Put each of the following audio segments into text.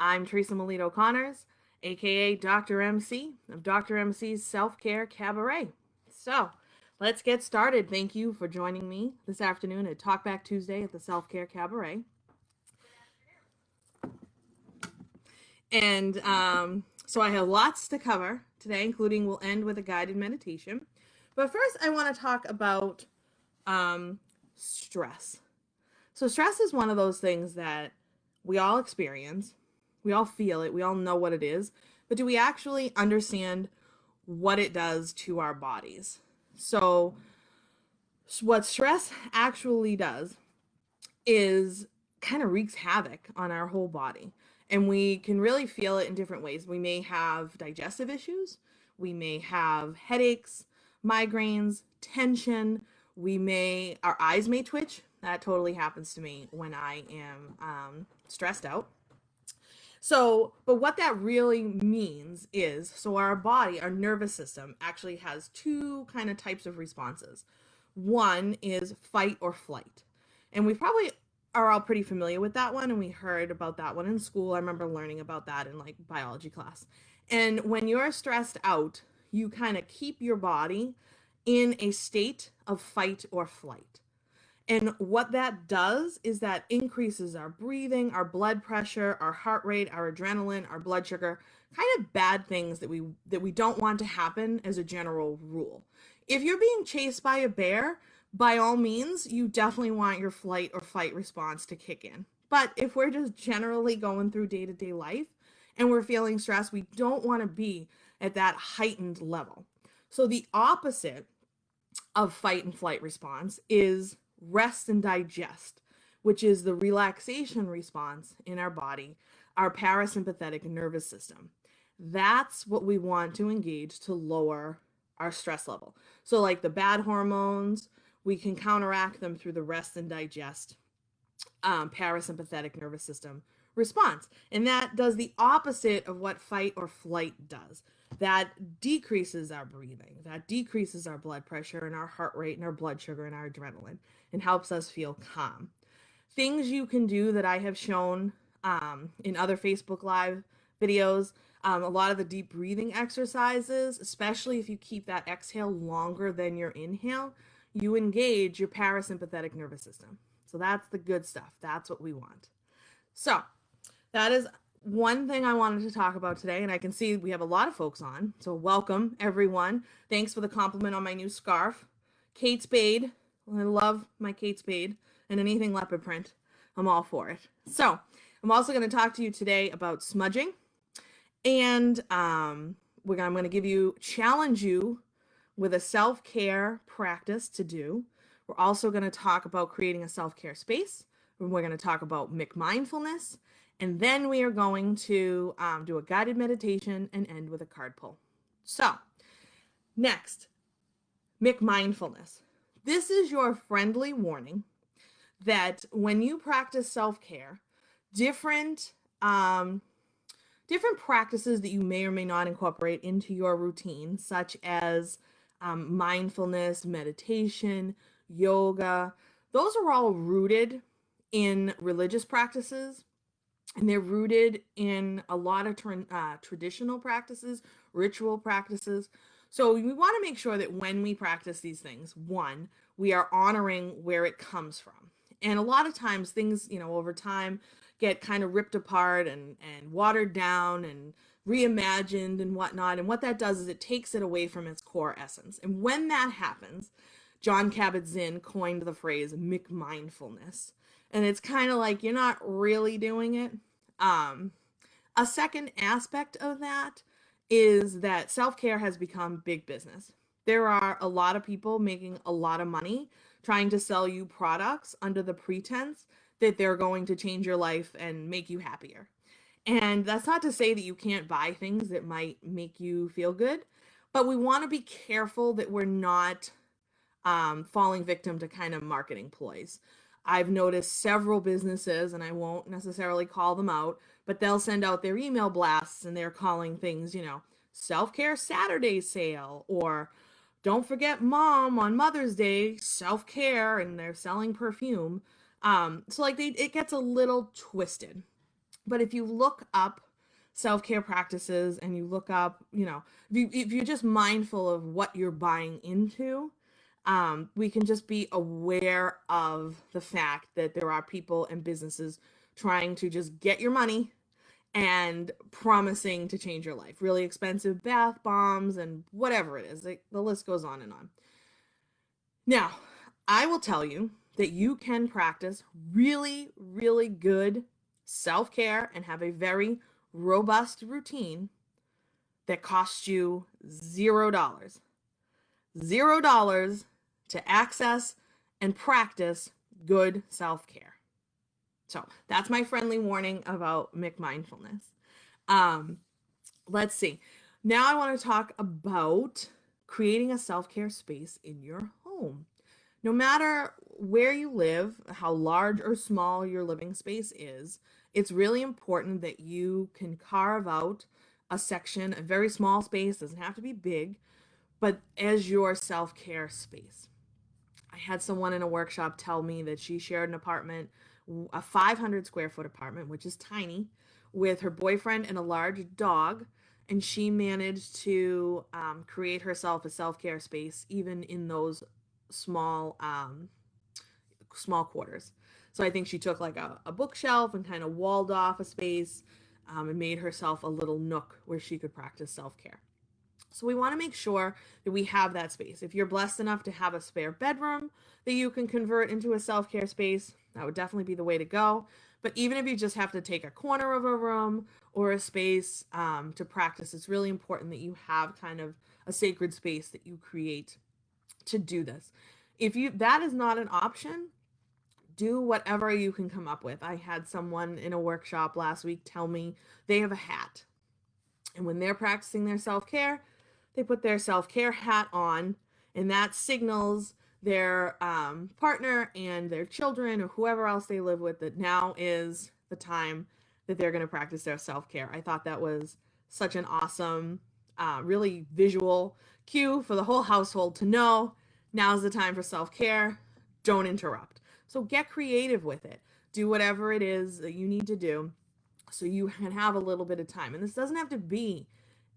I'm Teresa Melito-Conners, aka Dr. MC of Dr. MC's Self-Care Cabaret. So, let's get started. Thank you for joining me this afternoon at Talkback Tuesday at the Self-Care Cabaret. And so I have lots to cover today, including we'll end with a guided meditation. But first, I want to talk about stress. So stress is one of those things that we all experience. We all feel it. We all know what it is. But do we actually understand what it does to our bodies? So what stress actually does is kind of wreaks havoc on our whole body. And we can really feel it in different ways. We may have digestive issues. We may have headaches, migraines, tension. Our eyes may twitch. That totally happens to me when I am stressed out. So, but what that really means is, so our body, our nervous system actually has two kind of types of responses. One is fight or flight. And we probably are all pretty familiar with that one, and we heard about that one in school. I remember learning about that in like biology class. And when you're stressed out, you kind of keep your body in a state of fight or flight. And what that does is that increases our breathing, our blood pressure, our heart rate, our adrenaline, our blood sugar, kind of bad things that we don't want to happen as a general rule. If you're being chased by a bear, by all means, you definitely want your flight or fight response to kick in. But if we're just generally going through day-to-day life and we're feeling stressed, we don't want to be at that heightened level. So the opposite of fight and flight response is rest and digest, which is the relaxation response in our body, our parasympathetic nervous system. That's what we want to engage to lower our stress level. So like the bad hormones, we can counteract them through the rest and digest parasympathetic nervous system response. And that does the opposite of what fight or flight does. That decreases our breathing, that decreases our blood pressure and our heart rate and our blood sugar and our adrenaline, and helps us feel calm. Things you can do that I have shown in other Facebook Live videos, a lot of the deep breathing exercises, especially if you keep that exhale longer than your inhale, you engage your parasympathetic nervous system. So that's the good stuff. That's what we want. So that is one thing I wanted to talk about today, and I can see we have a lot of folks on, so welcome everyone. Thanks for the compliment on my new scarf. Kate Spade, I love my Kate Spade, and anything leopard print, I'm all for it. So I'm also going to talk to you today about smudging, and I'm going to challenge you with a self-care practice to do. We're also going to talk about creating a self-care space. We're going to talk about McMindfulness. And then we are going to do a guided meditation and end with a card pull. So, next, McMindfulness. This is your friendly warning that when you practice self-care, different practices that you may or may not incorporate into your routine, such as mindfulness, meditation, yoga, those are all rooted in religious practices. And they're rooted in a lot of traditional practices, ritual practices. So we want to make sure that when we practice these things, one, we are honoring where it comes from. And a lot of times things, over time get kind of ripped apart and watered down and reimagined and whatnot. And what that does is it takes it away from its core essence. And when that happens, Jon Kabat-Zinn coined the phrase McMindfulness. And it's kind of like you're not really doing it. A second aspect of that is that self-care has become big business. There are a lot of people making a lot of money trying to sell you products under the pretense that they're going to change your life and make you happier. And that's not to say that you can't buy things that might make you feel good, but we want to be careful that we're not falling victim to kind of marketing ploys. I've noticed several businesses, and I won't necessarily call them out, but they'll send out their email blasts and they're calling things, self-care Saturday sale, or don't forget mom on Mother's Day, self-care, and they're selling perfume. So like it gets a little twisted. But if you look up self-care practices and you look up, if you're just mindful of what you're buying into, we can just be aware of the fact that there are people and businesses trying to just get your money and promising to change your life. Really expensive bath bombs and whatever it is. The list goes on and on. Now, I will tell you that you can practice really, really good self-care and have a very robust routine that costs you $0. $0 to access and practice good self-care. So that's my friendly warning about McMindfulness. Let's see. Now I want to talk about creating a self-care space in your home. No matter where you live, how large or small your living space is, it's really important that you can carve out a section, a very small space, doesn't have to be big, but as your self-care space. I had someone in a workshop tell me that she shared an apartment, a 500 square foot apartment, which is tiny, with her boyfriend and a large dog. And she managed to create herself a self-care space, even in those small quarters. So I think she took like a bookshelf and kind of walled off a space and made herself a little nook where she could practice self-care. So we want to make sure that we have that space. If you're blessed enough to have a spare bedroom that you can convert into a self-care space, that would definitely be the way to go. But even if you just have to take a corner of a room or a space to practice, it's really important that you have kind of a sacred space that you create to do this. If that is not an option, do whatever you can come up with. I had someone in a workshop last week tell me they have a hat. And when they're practicing their self-care, they put their self-care hat on, and that signals their partner and their children or whoever else they live with that now is the time that they're going to practice their self-care. I thought that was such an awesome, really visual cue for the whole household to know now's the time for self-care. Don't interrupt. So get creative with it. Do whatever it is that you need to do so you can have a little bit of time. And this doesn't have to be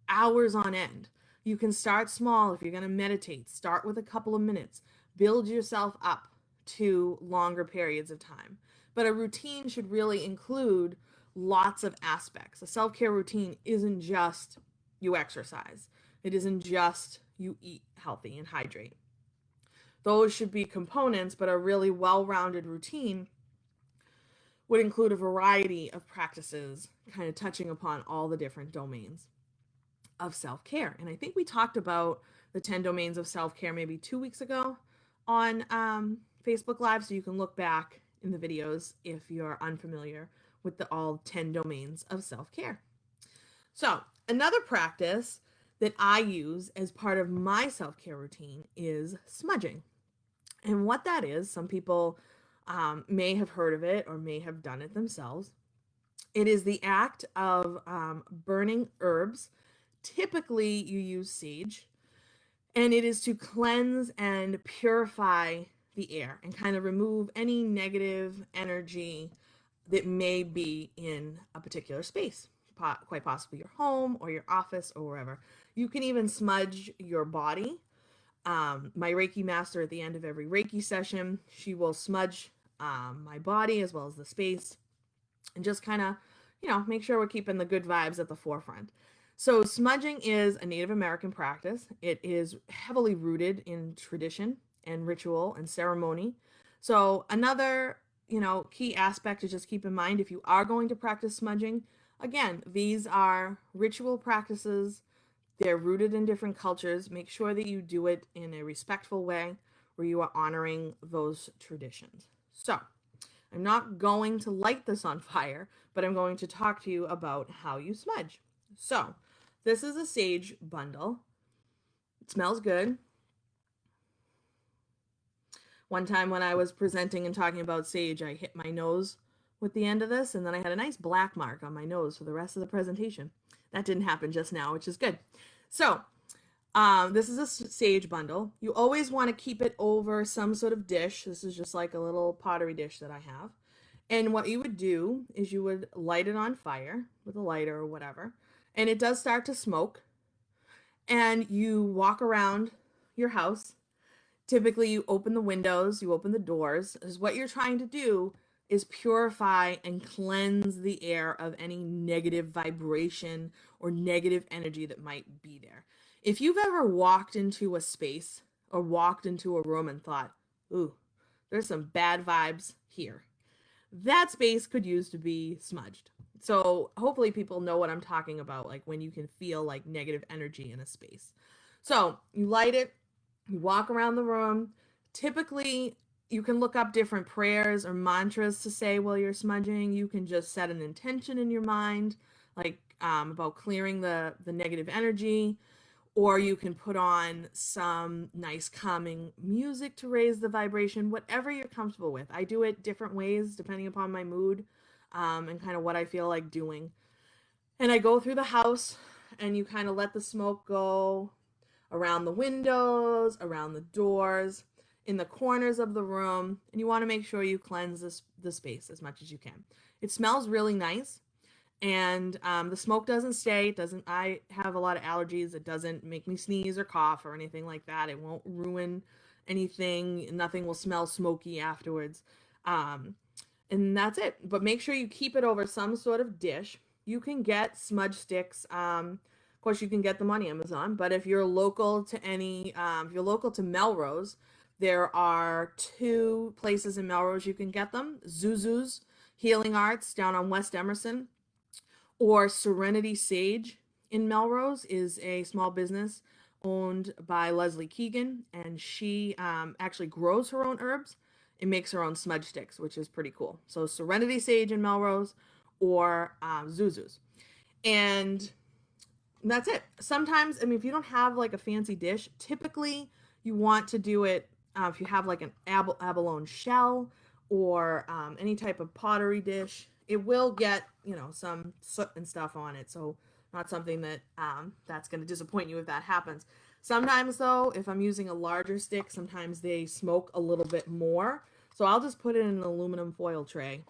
hours on end. You can start small. If you're going to meditate, start with a couple of minutes. Build yourself up to longer periods of time. But a routine should really include lots of aspects. A self-care routine isn't just you exercise. It isn't just you eat healthy and hydrate. Those should be components, but a really well-rounded routine would include a variety of practices, kind of touching upon all the different domains of self-care. And I think we talked about the 10 domains of self-care maybe 2 weeks ago on Facebook Live, so you can look back in the videos if you're unfamiliar with the all 10 domains of self-care. So another practice that I use as part of my self-care routine is smudging. And what that is, some people may have heard of it or may have done it themselves. It is the act of burning herbs. Typically, you use sage, and it is to cleanse and purify the air and kind of remove any negative energy that may be in a particular space, quite possibly your home or your office or wherever. You can even smudge your body. My Reiki master at the end of every Reiki session, she will smudge my body as well as the space and just kind of, make sure we're keeping the good vibes at the forefront. So smudging is a Native American practice. It is heavily rooted in tradition and ritual and ceremony. So another, key aspect to just keep in mind if you are going to practice smudging, again, these are ritual practices. They're rooted in different cultures. Make sure that you do it in a respectful way where you are honoring those traditions. So I'm not going to light this on fire, but I'm going to talk to you about how you smudge. So this is a sage bundle. It smells good. One time when I was presenting and talking about sage, I hit my nose with the end of this, and then I had a nice black mark on my nose for the rest of the presentation. That didn't happen just now, which is good. So this is a sage bundle. You always want to keep it over some sort of dish. This is just like a little pottery dish that I have. And what you would do is you would light it on fire with a lighter or whatever, and it does start to smoke. And you walk around your house. Typically, you open the windows, you open the doors, because what you're trying to do is purify and cleanse the air of any negative vibration or negative energy that might be there. If you've ever walked into a space or walked into a room and thought, ooh, there's some bad vibes here, that space could use to be smudged. So hopefully people know what I'm talking about, like when you can feel like negative energy in a space. So you light it, you walk around the room. Typically, you can look up different prayers or mantras to say while you're smudging. You can just set an intention in your mind, like about clearing the negative energy, or you can put on some nice calming music to raise the vibration, whatever you're comfortable with. I do it different ways depending upon my mood and kind of what I feel like doing. And I go through the house and you kind of let the smoke go around the windows, around the doors, in the corners of the room, and you want to make sure you cleanse the space as much as you can. It smells really nice, and the smoke doesn't stay. It doesn't. I have a lot of allergies. It doesn't make me sneeze or cough or anything like that. It won't ruin anything. Nothing will smell smoky afterwards. Um, and that's it. But make sure you keep it over some sort of dish. You can get smudge sticks. Of course, you can get them on Amazon. But if you're local to if you're local to Melrose, there are two places in Melrose you can get them: Zuzu's Healing Arts down on West Emerson, or Serenity Sage in Melrose is a small business owned by Leslie Keegan, and she actually grows her own herbs and makes her own smudge sticks, which is pretty cool. So Serenity Sage in Melrose or Zuzu's. And that's it. Sometimes, I mean, if you don't have like a fancy dish, typically you want to do it if you have like an abalone shell or any type of pottery dish. It will get, some soot and stuff on it. So not something that that's going to disappoint you if that happens. Sometimes though, if I'm using a larger stick, sometimes they smoke a little bit more. So I'll just put it in an aluminum foil tray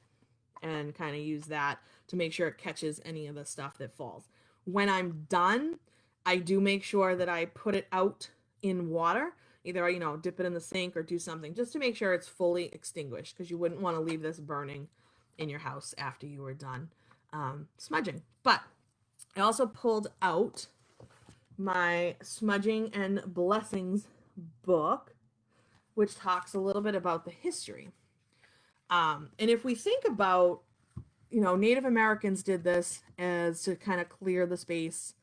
and kind of use that to make sure it catches any of the stuff that falls. When I'm done, I do make sure that I put it out in water. Either, dip it in the sink or do something just to make sure it's fully extinguished, because you wouldn't want to leave this burning in your house after you were done smudging. But I also pulled out my Smudging and Blessings book, which talks a little bit about the history. And if we think about, Native Americans did this as to kind of clear the space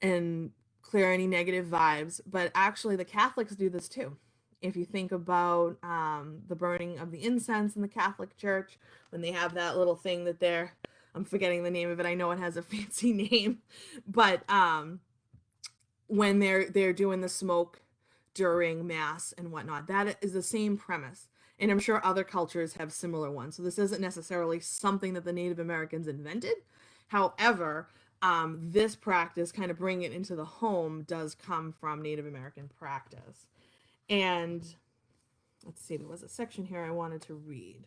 and clear any negative vibes, but actually the Catholics do this too. If you think about the burning of the incense in the Catholic Church, when they have that little thing that I'm forgetting the name of it. I know it has a fancy name, but when they're doing the smoke during mass and whatnot, that is the same premise. And I'm sure other cultures have similar ones. So this isn't necessarily something that the Native Americans invented. However, this practice, kind of bringing it into the home, does come from Native American practice. And let's see, there was a section here I wanted to read.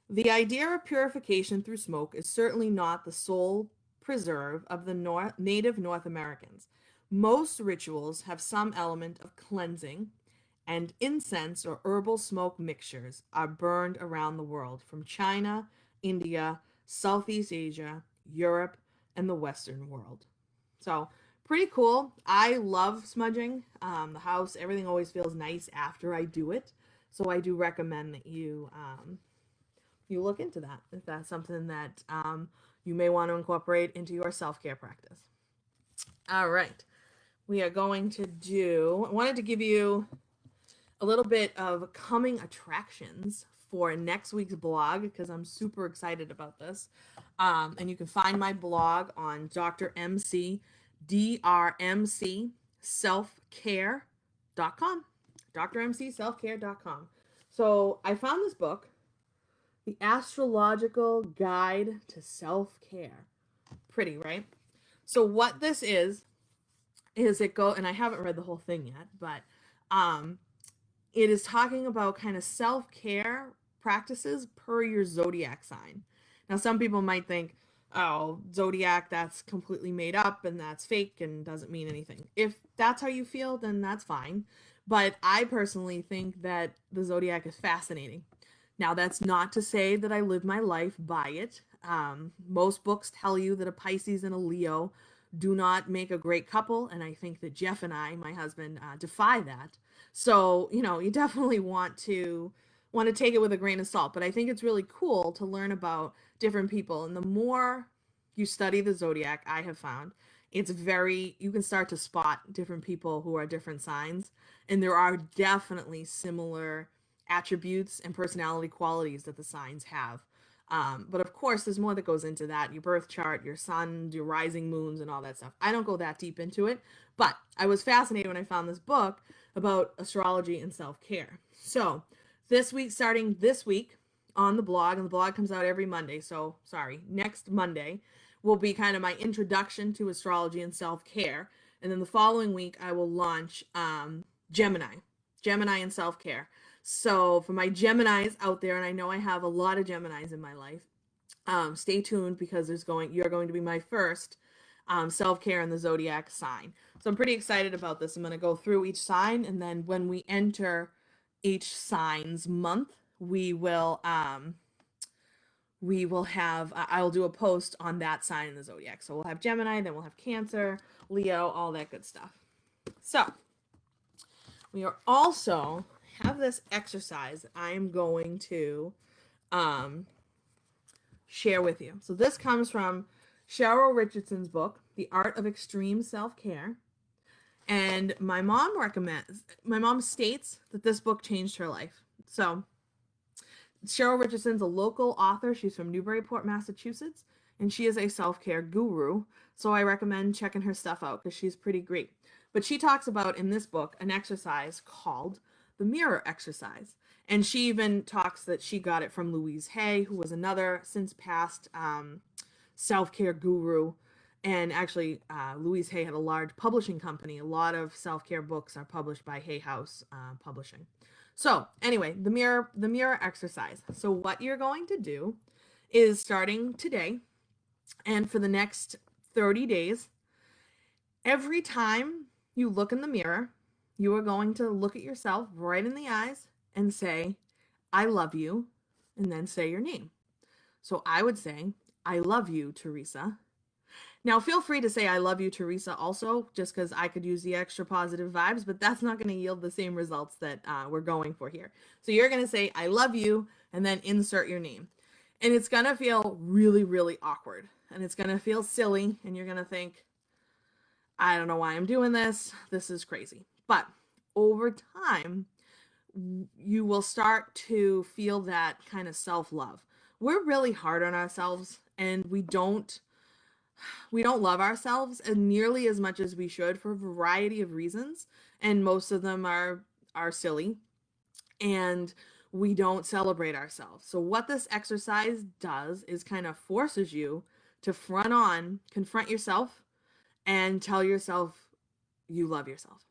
The idea of purification through smoke is certainly not the sole preserve of the native North Americans. Most rituals have some element of cleansing, and incense or herbal smoke mixtures are burned around the world, from China, India, Southeast Asia, Europe, and the Western world. So pretty cool. I love smudging. The house, everything always feels nice after I do it. So I do recommend that you look into that if that's something that you may want to incorporate into your self-care practice. All right. We are going to I wanted to give you a little bit of coming attractions for next week's blog, because I'm super excited about this. And you can find my blog on Dr. MC, drmcselfcare.com. drmcselfcare.com. So I found this book, The Astrological Guide to Self-Care. Pretty, right? So what this is and I haven't read the whole thing yet, but it is talking about kind of self-care practices per your zodiac sign. Now, some people might think, oh, zodiac, that's completely made up and that's fake and doesn't mean anything. If that's how you feel, then that's fine. But I personally think that the zodiac is fascinating. Now, that's not to say that I live my life by it. Most books tell you that a Pisces and a Leo do not make a great couple, and I think that Jeff and I, my husband, defy that. So, you definitely want to take it with a grain of salt. But I think it's really cool to learn about different people, and the more you study the zodiac, I have found you can start to spot different people who are different signs, and there are definitely similar attributes and personality qualities that the signs have. But of course, there's more that goes into that, your birth chart, your sun, your rising moons, and all that stuff. I don't go that deep into it, but I was fascinated when I found this book about astrology and self-care. So starting this week on the blog, and the blog comes out every Monday, so sorry, next Monday will be kind of my introduction to astrology and self-care. And then the following week, I will launch Gemini and self-care. So for my Geminis out there, and I know I have a lot of Geminis in my life, stay tuned because you're going to be my first self-care in the zodiac sign. So I'm pretty excited about this. I'm going to go through each sign, and then when we enter each sign's month, I'll do a post on that sign in the zodiac. So we'll have Gemini, then we'll have Cancer, Leo, all that good stuff. So we are also have this exercise I am going to share with you. So this comes from Cheryl Richardson's book, The Art of Extreme Self-Care. And my mom states that this book changed her life. So Cheryl Richardson's a local author. She's from Newburyport, Massachusetts, and she is a self-care guru. So I recommend checking her stuff out because she's pretty great. But she talks about in this book an exercise called the mirror exercise. And she even talks that she got it from Louise Hay, who was another since passed self-care guru. And actually, Louise Hay had a large publishing company. A lot of self-care books are published by Hay House Publishing. So anyway, the mirror exercise. So what you're going to do is starting today and for the next 30 days, every time you look in the mirror, you are going to look at yourself right in the eyes and say, I love you, and then say your name. So I would say, I love you, Teresa. Now, feel free to say I love you, Teresa, also, just because I could use the extra positive vibes, but that's not going to yield the same results that we're going for here. So you're going to say I love you, and then insert your name. And it's going to feel really, really awkward. And it's going to feel silly, and you're going to think, I don't know why I'm doing this. This is crazy. But over time, you will start to feel that kind of self-love. We're really hard on ourselves, and we don't love ourselves as nearly as much as we should for a variety of reasons, and most of them are silly, and we don't celebrate ourselves. So what this exercise does is kind of forces you to confront yourself and tell yourself you love yourself.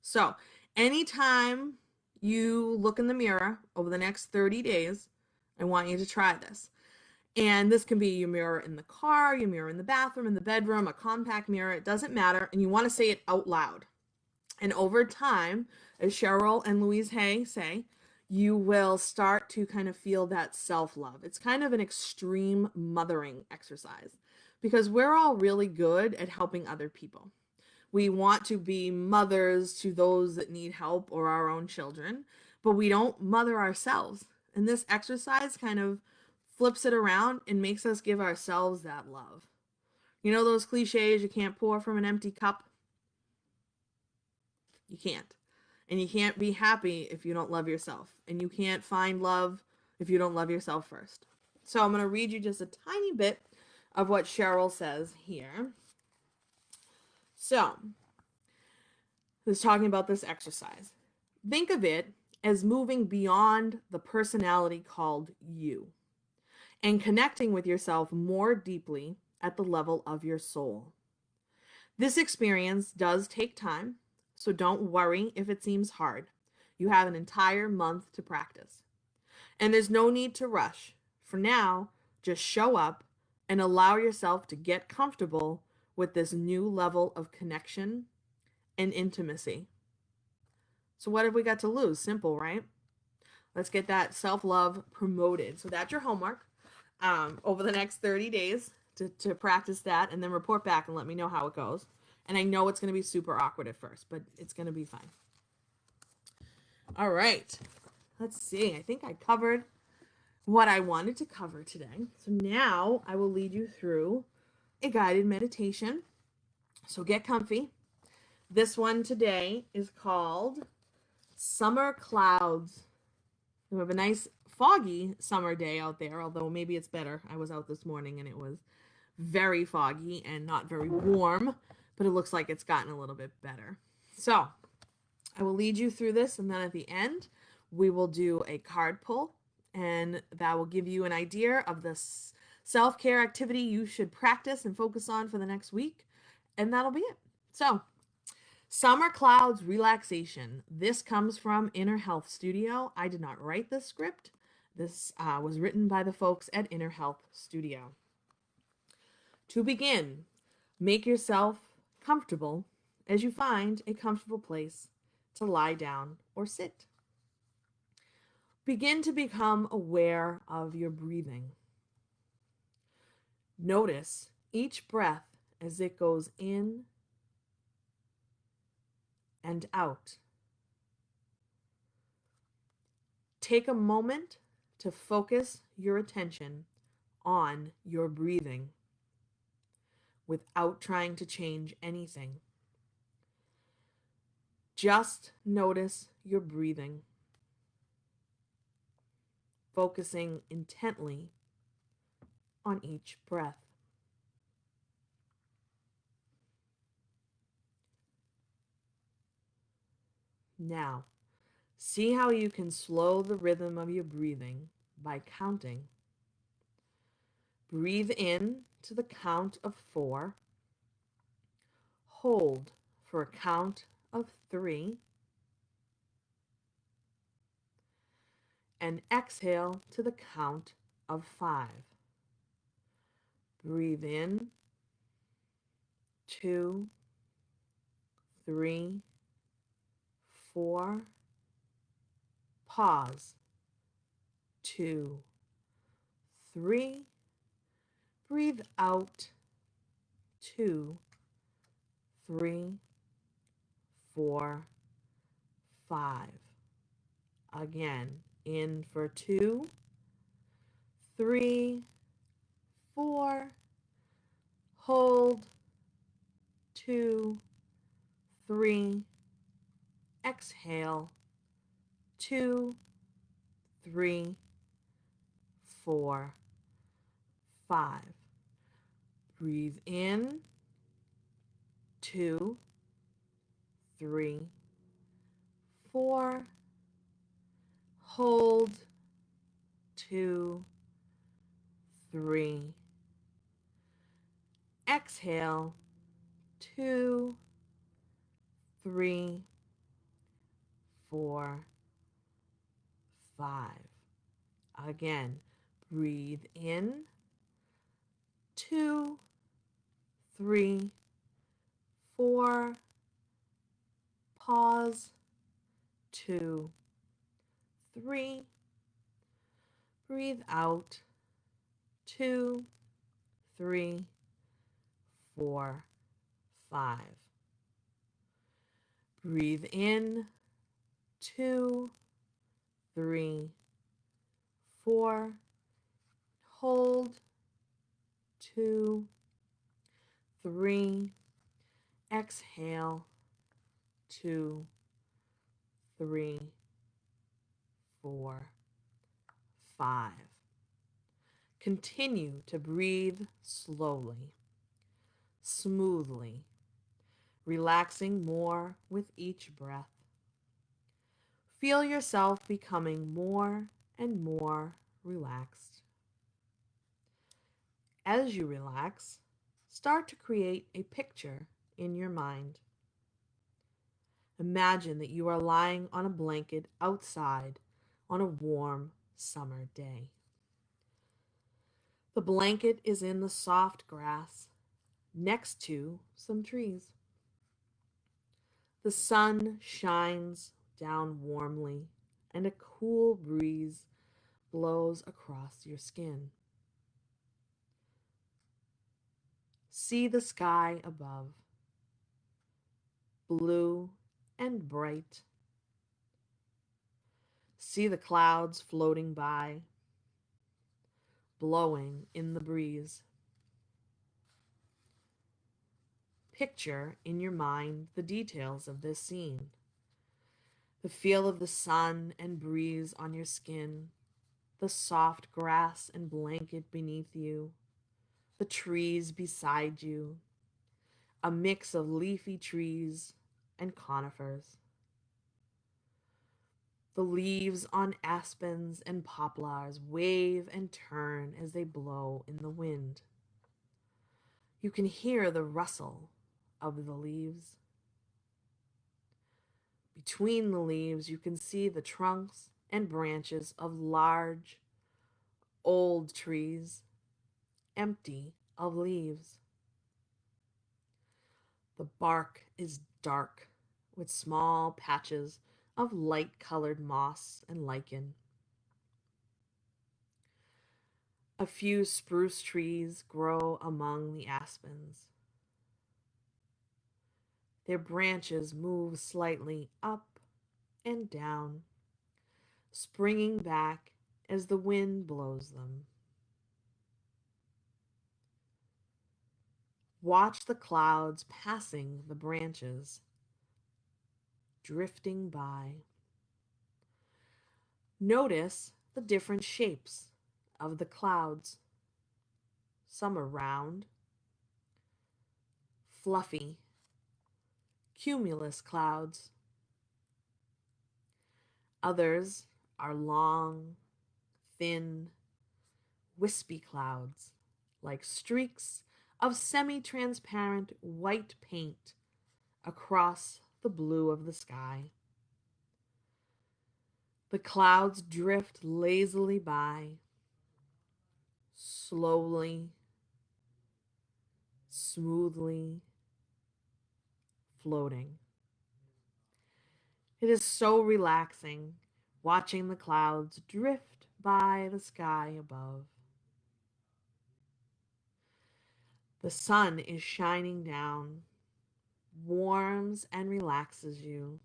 So anytime you look in the mirror over the next 30 days, I want you to try this. And this can be your mirror in the car, your mirror in the bathroom, in the bedroom, a compact mirror, it doesn't matter. And you want to say it out loud. And over time, as Cheryl and Louise Hay say, you will start to kind of feel that self-love. It's kind of an extreme mothering exercise because we're all really good at helping other people. We want to be mothers to those that need help or our own children, but we don't mother ourselves. And this exercise kind of flips it around and makes us give ourselves that love. You know those cliches, you can't pour from an empty cup? You can't. And you can't be happy if you don't love yourself. And you can't find love if you don't love yourself first. So I'm going to read you just a tiny bit of what Cheryl says here. So, this is talking about this exercise. Think of it as moving beyond the personality called you and connecting with yourself more deeply at the level of your soul. This experience does take time, so don't worry if it seems hard. You have an entire month to practice. And there's no need to rush. For now, just show up and allow yourself to get comfortable with this new level of connection and intimacy. So, what have we got to lose? Simple, right? Let's get that self love promoted. So, that's your homework over the next 30 days to practice that and then report back and let me know how it goes. And I know it's going to be super awkward at first, but it's going to be fine. All right. Let's see. I think I covered what I wanted to cover today. So now I will lead you through a guided meditation. So get comfy. This one today is called Summer Clouds. We have a nice foggy summer day out there, although maybe it's better. I was out this morning and it was very foggy and not very warm, but it looks like it's gotten a little bit better. So I will lead you through this, and then at the end, we will do a card pull, and that will give you an idea of the self-care activity you should practice and focus on for the next week, and that'll be it. So, Summer Clouds Relaxation. This comes from Inner Health Studio. I did not write this script. This was written by the folks at Inner Health Studio. To begin, make yourself comfortable as you find a comfortable place to lie down or sit. Begin to become aware of your breathing. Notice each breath as it goes in and out. Take a moment to focus your attention on your breathing without trying to change anything. Just notice your breathing, focusing intently on each breath. Now, see how you can slow the rhythm of your breathing by counting. Breathe in to the count of 4. Hold for a count of 3. And exhale to the count of 5. Breathe in, 2, 3, 4. Pause, 2, 3. Breathe out, 2, 3, 4, 5. Again, in for 2, 3, 4. Hold, 2, 3. Exhale, 2, 3, 4, 5. Breathe in, 2, 3, 4. Hold, 2, 3. Exhale, 2, 3, 4, 5. Again, breathe in, 2, 3, 4. Pause, 2, 3. Breathe out, 2, 3, 4, 5. Breathe in, 2, 3, 4. Hold, 2, 3. Exhale, 2, 3, 4, 5. Continue to breathe slowly, smoothly, relaxing more with each breath. Feel yourself becoming more and more relaxed. As you relax, start to create a picture in your mind. Imagine that you are lying on a blanket outside on a warm summer day. The blanket is in the soft grass next to some trees. The sun shines down warmly, and a cool breeze blows across your skin. See the sky above, blue and bright. See the clouds floating by, blowing in the breeze. Picture in your mind the details of this scene. The feel of the sun and breeze on your skin, the soft grass and blanket beneath you, the trees beside you, a mix of leafy trees and conifers. The leaves on aspens and poplars wave and turn as they blow in the wind. You can hear the rustle of the leaves. Between the leaves, you can see the trunks and branches of large, old trees, empty of leaves. The bark is dark, with small patches of light-colored moss and lichen. A few spruce trees grow among the aspens. Their branches move slightly up and down, springing back as the wind blows them. Watch the clouds passing the branches, drifting by. Notice the different shapes of the clouds. Some are round, fluffy, cumulus clouds. Others are long, thin, wispy clouds, like streaks of semi-transparent white paint across the blue of the sky. The clouds drift lazily by, slowly, smoothly, floating. It is so relaxing watching the clouds drift by the sky above. The sun is shining down, warms and relaxes you,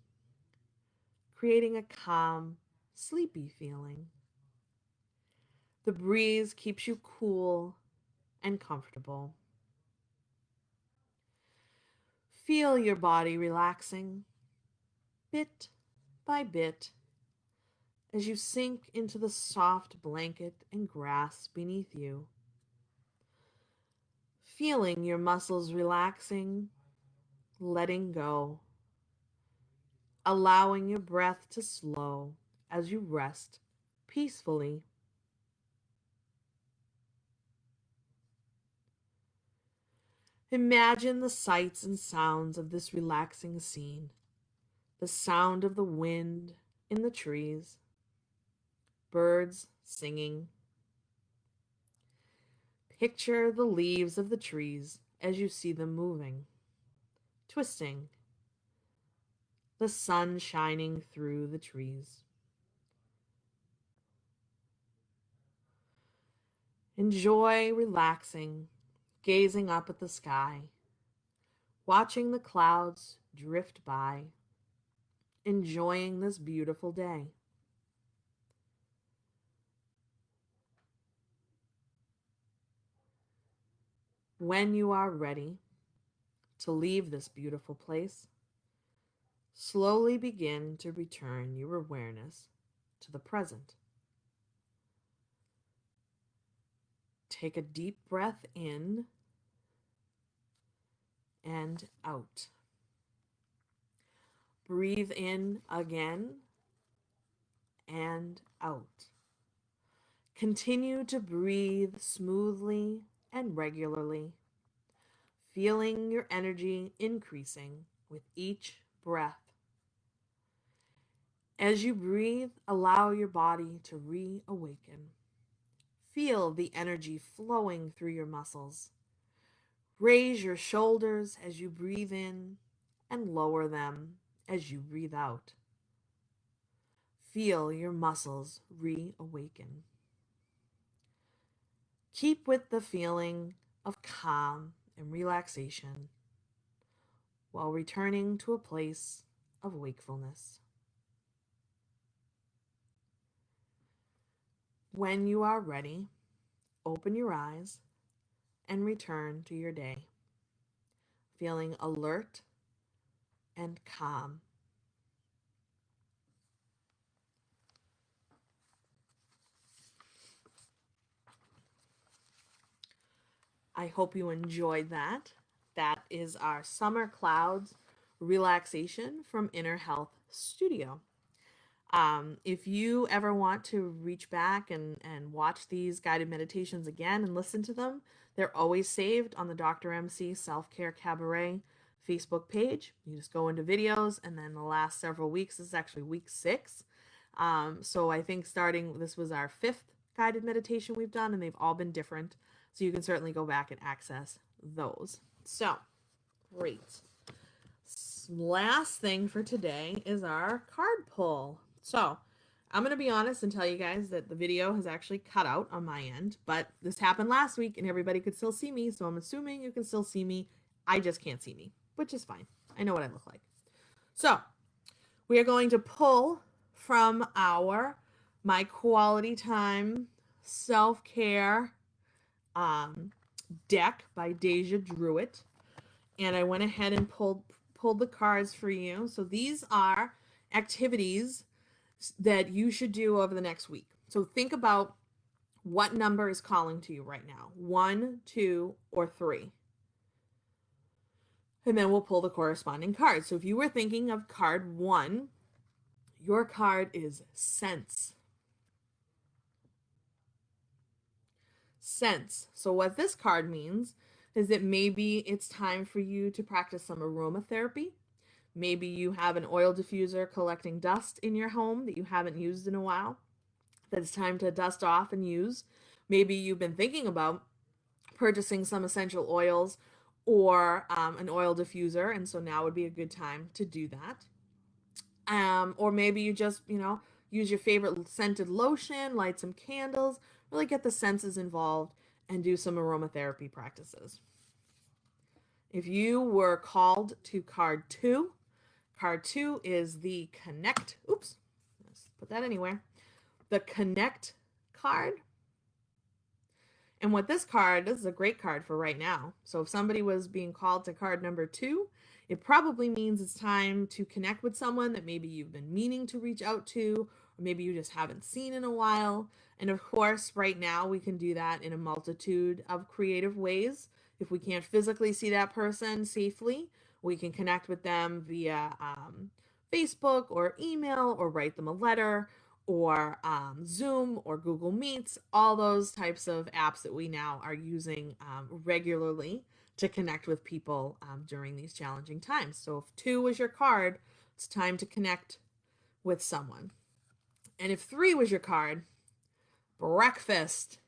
creating a calm, sleepy feeling. The breeze keeps you cool and comfortable. Feel your body relaxing bit by bit as you sink into the soft blanket and grass beneath you. Feeling your muscles relaxing, letting go, allowing your breath to slow as you rest peacefully. Imagine the sights and sounds of this relaxing scene. The sound of the wind in the trees, birds singing. Picture the leaves of the trees as you see them moving, twisting, the sun shining through the trees. Enjoy relaxing, gazing up at the sky, watching the clouds drift by, enjoying this beautiful day. When you are ready to leave this beautiful place, slowly begin to return your awareness to the present. Take a deep breath in and out. Breathe in again and out. Continue to breathe smoothly and regularly, feeling your energy increasing with each breath. As you breathe, allow your body to reawaken. Feel the energy flowing through your muscles. Raise your shoulders as you breathe in and lower them as you breathe out. Feel your muscles reawaken. Keep with the feeling of calm and relaxation while returning to a place of wakefulness. When you are ready, open your eyes and return to your day, feeling alert and calm. I hope you enjoyed that. That is our Summer Clouds relaxation from Inner Health Studio. If you ever want to reach back and watch these guided meditations again and listen to them, they're always saved on the Dr. MC Self Care Cabaret Facebook page. You just go into videos, and then the last several weeks, this is actually week 6. So I think this was our 5th guided meditation we've done, and they've all been different. So you can certainly go back and access those. So, great. Last thing for today is our card pull. So, I'm going to be honest and tell you guys that the video has actually cut out on my end, but this happened last week and everybody could still see me, so I'm assuming you can still see me. I just can't see me, which is fine. I know what I look like. So, we are going to pull from our My Quality Time Self-Care deck by Deja Druitt, and I went ahead and pulled the cards for you. So these are activities that you should do over the next week. So think about what number is calling to you right now: 1, 2, or 3. And then we'll pull the corresponding card. So if you were thinking of card 1, your card is sense. Sense. So what this card means is that maybe it's time for you to practice some aromatherapy. Maybe you have an oil diffuser collecting dust in your home that you haven't used in a while, that it's time to dust off and use. Maybe you've been thinking about purchasing some essential oils or an oil diffuser, and so now would be a good time to do that. Or maybe you just, use your favorite scented lotion, light some candles, really get the senses involved and do some aromatherapy practices. If you were called to card 2 is the connect. Oops, let's put that anywhere. The connect card. And what this is a great card for right now. So if somebody was being called to card number 2, it probably means it's time to connect with someone that maybe you've been meaning to reach out to, or maybe you just haven't seen in a while. And of course, right now we can do that in a multitude of creative ways. If we can't physically see that person safely, we can connect with them via Facebook or email, or write them a letter, or Zoom or Google Meets, all those types of apps that we now are using regularly to connect with people during these challenging times. So if 2 was your card, it's time to connect with someone. And if 3 was your card, breakfast.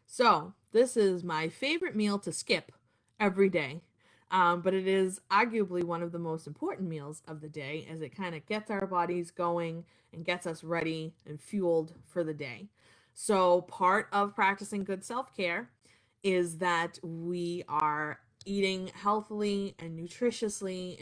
So this is my favorite meal to skip every day. But it is arguably one of the most important meals of the day, as it kind of gets our bodies going and gets us ready and fueled for the day. So part of practicing good self-care is that we are eating healthily and nutritiously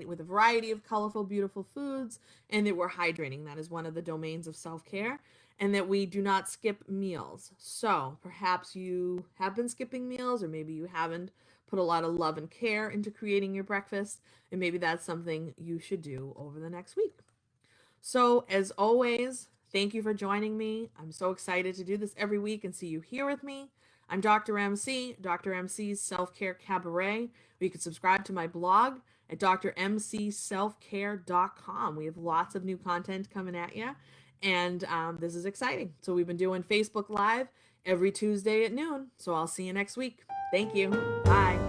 with a variety of colorful, beautiful foods, and that we're hydrating. That is one of the domains of self-care, and that we do not skip meals. So perhaps you have been skipping meals, or maybe you haven't put a lot of love and care into creating your breakfast, and maybe that's something you should do over the next week. So as always, thank you for joining me. I'm so excited to do this every week and see you here with me. I'm Dr. MC, Dr. MC's Self-Care Cabaret. You can subscribe to my blog at drmcselfcare.com. We have lots of new content coming at you, and this is exciting. So we've been doing Facebook Live every Tuesday at noon. So I'll see you next week. Thank you. Bye.